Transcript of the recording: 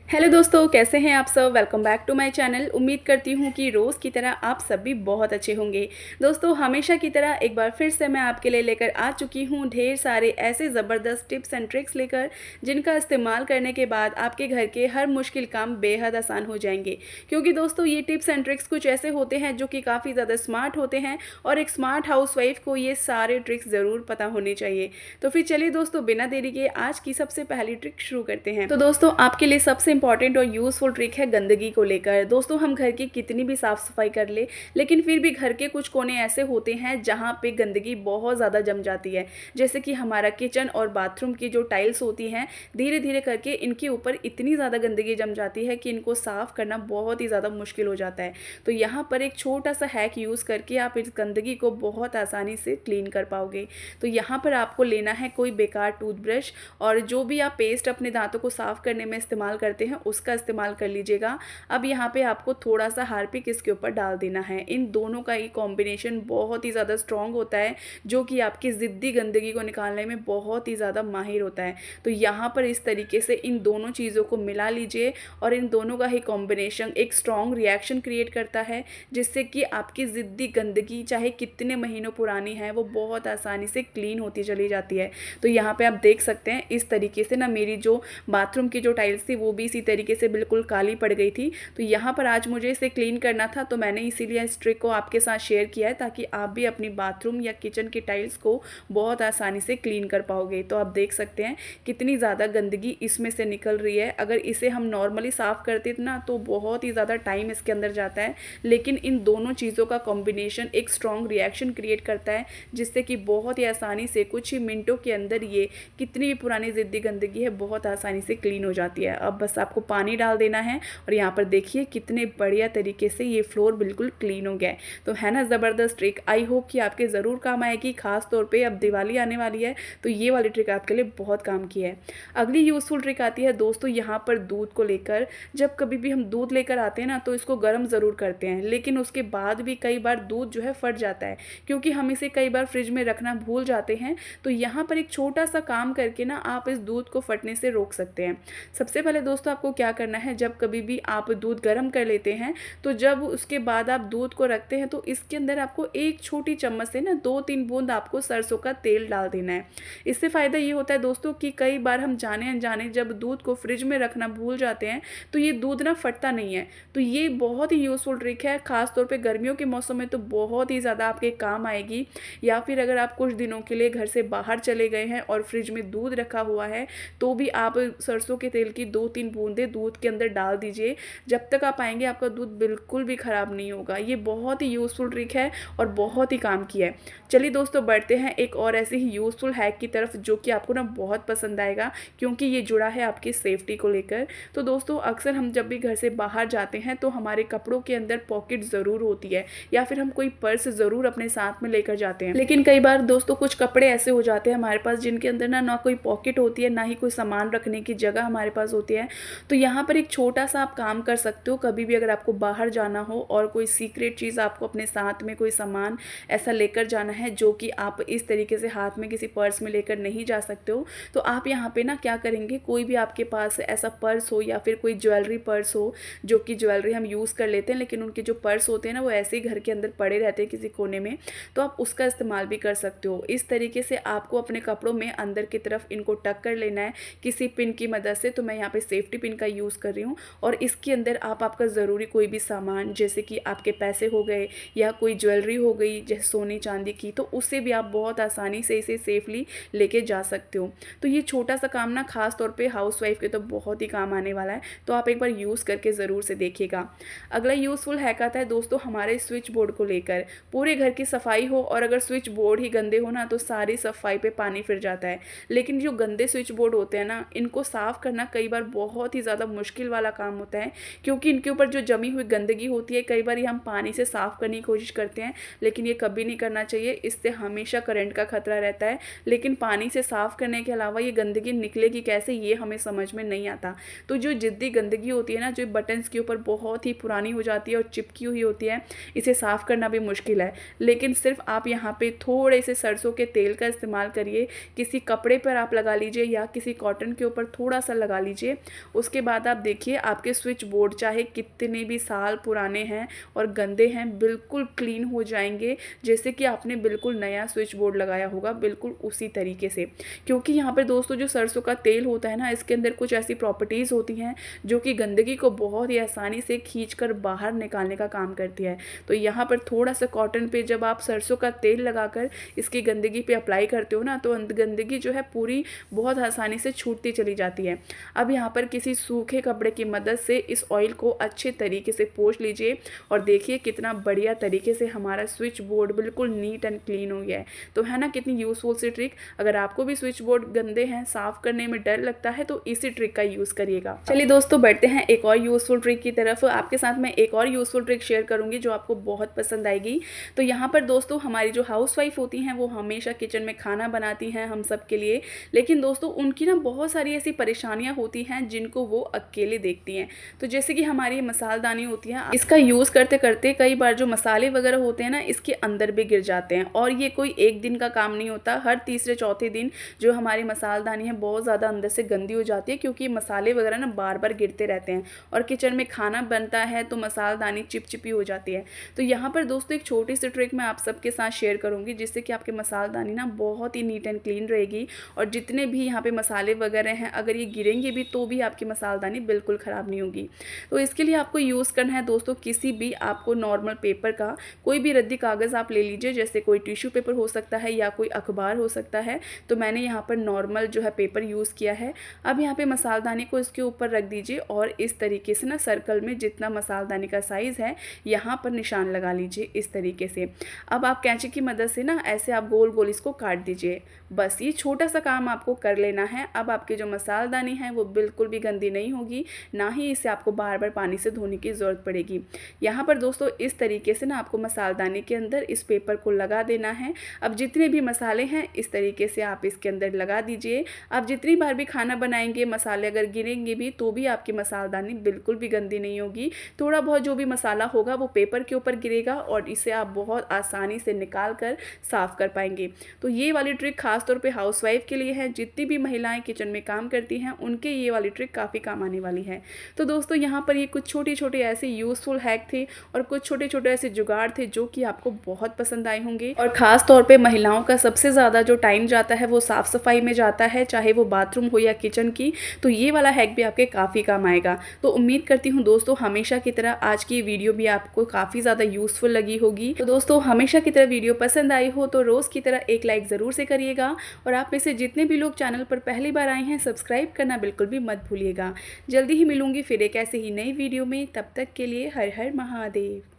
Hello दोस्तों, कैसे हैं आप सब। Welcome back to my channel. उम्मीद करती हूँ कि रोज़ की तरह आप सब भी बहुत अच्छे होंगे। दोस्तों, हमेशा की तरह एक बार फिर से मैं आपके लिए लेकर आ चुकी हूँ ढेर सारे ऐसे ज़बरदस्त टिप्स एंड ट्रिक्स लेकर, जिनका इस्तेमाल करने के बाद आपके घर के हर मुश्किल काम बेहद आसान हो जाएंगे। क्योंकि दोस्तों, ये टिप्स एंड ट्रिक्स कुछ ऐसे होते हैं जो कि काफ़ी ज़्यादा स्मार्ट होते हैं, और एक स्मार्ट हाउसवाइफ को ये सारे ट्रिक्स ज़रूर पता होने चाहिए। तो फिर चलिए दोस्तों, बिना देरी के आज की सबसे पहली ट्रिक शुरू करते हैं। तो दोस्तों, आपके लिए सबसे इंपॉर्टेंट और यूज़फुल ट्रिक है गंदगी को लेकर। दोस्तों, हम घर की कितनी भी साफ़ सफाई कर ले, लेकिन फिर भी घर के कुछ कोने ऐसे होते हैं जहाँ पे गंदगी बहुत ज़्यादा जम जाती है। जैसे कि हमारा किचन और बाथरूम की जो टाइल्स होती हैं, धीरे धीरे करके इनके ऊपर इतनी ज़्यादा गंदगी जम जाती है कि इनको साफ़ करना बहुत ही ज़्यादा मुश्किल हो जाता है। तो यहाँ पर एक छोटा सा हैक यूज़ करके आप इस गंदगी को बहुत आसानी से क्लीन कर पाओगे। तो यहाँ पर आपको लेना है कोई बेकार टूथब्रश, और जो भी आप पेस्ट अपने दांतों को साफ़ करने में इस्तेमाल करते हैं उसका इस्तेमाल कर लीजिएगा। अब यहाँ पे आपको थोड़ा सा हार्पिक इसके ऊपर डाल देना है। इन दोनों का ही कॉम्बिनेशन बहुत ही ज़्यादा स्ट्रॉन्ग होता है, जो कि आपकी ज़िद्दी गंदगी को निकालने में बहुत ही ज़्यादा माहिर होता है। तो यहाँ पर इस तरीके से इन दोनों चीज़ों को मिला लीजिए, और इन दोनों का ही कॉम्बिनेशन एक स्ट्रॉन्ग रिएक्शन क्रिएट करता है, जिससे कि आपकी ज़िद्दी गंदगी चाहे कितने महीनों पुरानी है वो बहुत आसानी से क्लीन होती चली जाती है। तो यहाँ पे आप देख सकते हैं इस तरीके से ना, मेरी जो बाथरूम की जो टाइल्स थी वो भी इसी तरीके से बिल्कुल काली पड़ गई थी। तो यहाँ पर आज मुझे इसे क्लीन करना था, तो मैंने इसीलिए इस ट्रिक को आपके साथ शेयर किया है, ताकि आप भी अपनी बाथरूम या किचन की टाइल्स को बहुत आसानी से क्लीन कर पाओगे। तो आप देख सकते हैं कितनी ज़्यादा गंदगी इसमें से निकल रही है। अगर इसे हम नॉर्मली साफ़ करते ना तो बहुत ही ज़्यादा टाइम इसके अंदर जाता है, लेकिन इन दोनों चीज़ों का कॉम्बिनेशन एक स्ट्रॉन्ग रिएक्शन क्रिएट करता है, जिससे कि बहुत ही आसानी से कुछ ही मिनटों के अंदर ये कितनी भी पुरानी ज़िद्दी गंदगी है बहुत आसानी से क्लीन हो जाती है। अब बस आपको पानी डाल देना है, और यहाँ पर देखिए कितने बढ़िया तरीके से ये फ्लोर बिल्कुल क्लीन हो गया है। तो है ना ज़बरदस्त ट्रिक। आई होप कि आपके ज़रूर काम आएगी, खास तौर पे अब दिवाली आने वाली है तो ये वाली ट्रिक आपके लिए बहुत काम की है। अगली यूज़फुल ट्रिक आती है दोस्तों यहाँ पर दूध को लेकर। जब कभी भी हम दूध लेकर आते हैं ना तो इसको गर्म ज़रूर करते हैं, लेकिन उसके बाद भी कई बार दूध जो है फट जाता है, क्योंकि हम इसे कई बार फ्रिज में रखना भूल जाते हैं। तो यहाँ पर एक छोटा सा काम करके ना आप इस दूध को फटने से रोक सकते हैं। सबसे पहले दोस्तों आपको क्या करना है, जब कभी भी आप दूध गर्म कर लेते हैं तो जब उसके बाद आप दूध को रखते हैं तो इसके अंदर आपको एक छोटी चम्मच से ना 2-3 बूंद आपको सरसों का तेल डाल देना है। इससे फ़ायदा ये होता है दोस्तों कि कई बार हम जाने अनजाने जब दूध को फ्रिज में रखना भूल जाते हैं तो ये दूध ना फटता नहीं है। तो ये बहुत ही यूज़फुल ट्रिक है, ख़ास तौर पे गर्मियों के मौसम में तो बहुत ही ज़्यादा आपके काम आएगी। या फिर अगर आप कुछ दिनों के लिए घर से बाहर चले गए हैं और फ्रिज में दूध रखा हुआ है, तो भी आप सरसों के तेल की 2-3 बूंदें दूध के अंदर डाल दीजिए। जब तक आप आएँगे आपका दूध बिल्कुल भी ख़राब नहीं होगा। ये बहुत ही यूज़फुल ट्रिक है और बहुत ही काम की है। चलिए दोस्तों, बढ़ते हैं एक और ऐसे ही यूज़फुल हैक की तरफ, जो कि आपको ना बहुत पसंद आएगा, क्योंकि ये जुड़ा है आपकी सेफ्टी को लेकर। तो दोस्तों, अक्सर हम जब भी घर से बाहर जाते हैं तो हमारे कपड़ों के अंदर पॉकेट ज़रूर होती है, या फिर हम कोई पर्स ज़रूर अपने साथ में लेकर जाते हैं। लेकिन कई बार दोस्तों कुछ कपड़े ऐसे हो जाते हैं हमारे पास जिनके अंदर ना कोई पॉकेट होती है, ना ही कोई सामान रखने की जगह हमारे पास होती है। तो यहाँ पर एक छोटा सा आप काम कर सकते हो। कभी भी अगर आपको बाहर जाना हो और कोई सीक्रेट चीज़ आपको अपने साथ में कोई सामान ऐसा लेकर जाना है जो कि आप इस तरीके से हाथ में किसी पर्स में लेकर नहीं जा सकते हो, तो आप यहाँ पे ना क्या करेंगे, कोई भी आपके पास ऐसा पर्स हो या फिर कोई ज्वेलरी पर्स हो, जो कि ज्वेलरी हम यूज़ कर लेते हैं लेकिन उनके जो पर्स होते हैं ना वो ऐसे ही घर के अंदर पड़े रहते हैं किसी कोने में, तो आप उसका इस्तेमाल भी कर सकते हो। इस तरीके से आपको अपने कपड़ों में अंदर की तरफ इनको टक कर लेना है किसी पिन की मदद से। तो मैं यहाँ पे सेफ्टी पिन का यूज़ कर रही हूँ, और इसके अंदर आप आपका ज़रूरी कोई भी सामान, जैसे कि आपके पैसे हो गए या कोई ज्वेलरी हो गई जैसे सोने चांदी की, तो उससे भी आप बहुत आसानी से इसे सेफली लेके जा सकते हो। तो ये छोटा सा काम ना खास तौर पे हाउसवाइफ के तो बहुत ही काम आने वाला है, तो आप एक बार यूज़ करके ज़रूर से देखिएगा। अगला यूज़फुल हैक आता है दोस्तों हमारे स्विच बोर्ड को लेकर। पूरे घर की सफाई हो और अगर स्विच बोर्ड ही गंदे हो ना तो सारी सफाई पे पानी फिर जाता है। लेकिन जो गंदे स्विच बोर्ड होते हैं ना, इनको साफ़ करना कई बार बहुत ही ज़्यादा मुश्किल वाला काम होता है, क्योंकि इनके ऊपर जो जमी हुई गंदगी होती है कई बार ये हम पानी से साफ़ करने की कोशिश करते हैं, लेकिन ये कभी नहीं करना चाहिए। इससे हमेशा करंट का खतरा रहता है। लेकिन पानी से साफ़ करने के अलावा ये गंदगी निकलेगी कैसे, ये हमें समझ में नहीं आता। तो जो ज़िद्दी गंदगी होती है ना, जो बटन्स के ऊपर बहुत ही पुरानी हो जाती है और चिपकी हुई होती है, इसे साफ़ करना भी मुश्किल है। लेकिन सिर्फ आप यहाँ पे थोड़े से सरसों के तेल का इस्तेमाल करिए, किसी कपड़े पर आप लगा लीजिए या किसी कॉटन के ऊपर थोड़ा सा लगा लीजिए, उसके बाद आप देखिए आपके स्विच बोर्ड चाहे कितने भी साल पुराने हैं और गंदे हैं, बिल्कुल क्लीन हो जाएंगे, जैसे कि आपने बिल्कुल नया स्विच बोर्ड लगाया होगा, बिल्कुल उसी तरीके से। क्योंकि यहाँ पर दोस्तों जो सरसों का तेल होता है ना, इसके अंदर कुछ ऐसी प्रॉपर्टीज़ होती हैं जो कि गंदगी को बहुत ही आसानी से खींचकर बाहर निकालने का काम करती है। तो यहाँ पर थोड़ा सा कॉटन पे जब आप सरसों का तेल लगाकर इसकी गंदगी पे अप्लाई करते हो ना, तो गंदगी जो है पूरी बहुत आसानी से छूटती चली जाती है। अब यहाँ पर किसी सूखे कपड़े की मदद से इस ऑयल को अच्छे तरीके से पोंछ लीजिए और देखिए कितना बढ़िया तरीके से हमारा स्विच बोर्ड बिल्कुल नीट एंड क्लीन हो गया है। तो है ना कितनी यूज़फुल सी ट्रिक। अगर आपको भी स्विच बोर्ड गंदे हैं, साफ़ करने में डर लगता है, तो इसी ट्रिक का यूज़ करिएगा। चलिए दोस्तों बढ़ते हैं एक और यूज़फुल ट्रिक की तरफ। आपके साथ मैं एक और यूज़फुल ट्रिक शेयर करूँगी जो आपको बहुत पसंद आएगी। तो यहाँ पर दोस्तों हमारी जो हाउसवाइफ होती हैं वो हमेशा किचन में खाना बनाती हैं हम सब के लिए, लेकिन दोस्तों उनकी ना बहुत सारी ऐसी परेशानियाँ होती हैं जिनको वो अकेले देखती हैं। तो जैसे कि हमारी मसालदानी होती है, इसका यूज़ करते करते कई बार जो मसाले वगैरह होते हैं ना इसके अंदर भी गिर जाते हैं, और ये कोई एक दिन का काम नहीं होता। हर तीसरे चौथे दिन जो हमारी मसालदानी है बहुत ज़्यादा अंदर से गंदी हो जाती है, क्योंकि मसाले वगैरह ना बार बार गिरते रहते हैं और किचन में खाना बनता है तो मसालदानी चिपचिपी हो जाती है। तो यहाँ पर दोस्तों एक छोटी सी ट्रिक मैं आप सबके साथ शेयर करूँगी जिससे कि आपके मसालदानी ना बहुत ही नीट एंड क्लीन रहेगी, और जितने भी यहाँ पे मसाले वगैरह हैं अगर ये गिरेंगे भी तो भी आपकी मसालदानी बिल्कुल ख़राब नहीं होगी। तो इसके लिए आपको यूज़ करना है दोस्तों किसी भी आपको नॉर्मल पेपर का कोई भी रद्दी कागज़ आप ले लीजिए, जैसे कोई टिश्यू पेपर हो सकता है या कोई अखबार हो सकता है। तो मैंने यहाँ पर नॉर्मल जो है पेपर यूज़ किया है। अब यहाँ पे मसालदानी को इसके ऊपर रख दीजिए और इस तरीके से ना सर्कल में जितना मसालदानी का साइज़ है यहाँ पर निशान लगा लीजिए इस तरीके से। अब आप कैंची की मदद से ना ऐसे आप गोल गोल इसको काट दीजिए। बस ये छोटा सा काम आपको कर लेना है। अब आपकी जो मसालदानी है वो बिल्कुल भी गंदी नहीं होगी, ना ही इसे आपको बार बार पानी से धोने की ज़रूरत पड़ेगी। यहाँ पर दोस्तों इस तरीके से ना आपको मसालदानी के अंदर इस पेपर को लगा देना है। अब जितने भी मसाले हैं इस तरीके से आप इसके अंदर लगा दीजिए। आप जितनी बार भी खाना बनाएंगे मसाले अगर गिरेंगे भी तो भी आपकी मसालदानी बिल्कुल भी गंदी नहीं होगी। थोड़ा बहुत जो भी मसाला होगा वो पेपर के ऊपर गिरेगा और इसे आप बहुत आसानी से निकाल कर साफ़ कर पाएंगे। तो ये वाली ट्रिक खासतौर पे हाउसवाइफ के लिए है। जितनी भी महिलाएं किचन में काम करती हैं उनके ये वाली ट्रिक काफ़ी काम आने वाली है। तो दोस्तों यहाँ पर ये कुछ छोटे छोटे ऐसे यूज़फुल हैक थे और कुछ छोटे छोटे ऐसे जुगाड़ थे जो कि आपको बहुत पसंद आए होंगे। और ख़ास तौर पे महिलाओं का सबसे ज़्यादा जो टाइम जाता है वो साफ़ सफाई में जाता है, चाहे वो बाथरूम हो या किचन की। तो ये वाला हैक भी आपके काफ़ी काम आएगा। तो उम्मीद करती हूँ दोस्तों हमेशा की तरह आज की वीडियो भी आपको काफ़ी ज़्यादा यूज़फुल लगी होगी। तो दोस्तों हमेशा की तरह वीडियो पसंद आई हो तो रोज़ की तरह एक लाइक ज़रूर से करिएगा, और आप में से जितने भी लोग चैनल पर पहली बार आए हैं सब्सक्राइब करना बिल्कुल भी मत भूलिएगा। जल्दी ही मिलूंगी फिर एक ऐसे ही नई वीडियो में, तब तक के लिए हर हर महादेव।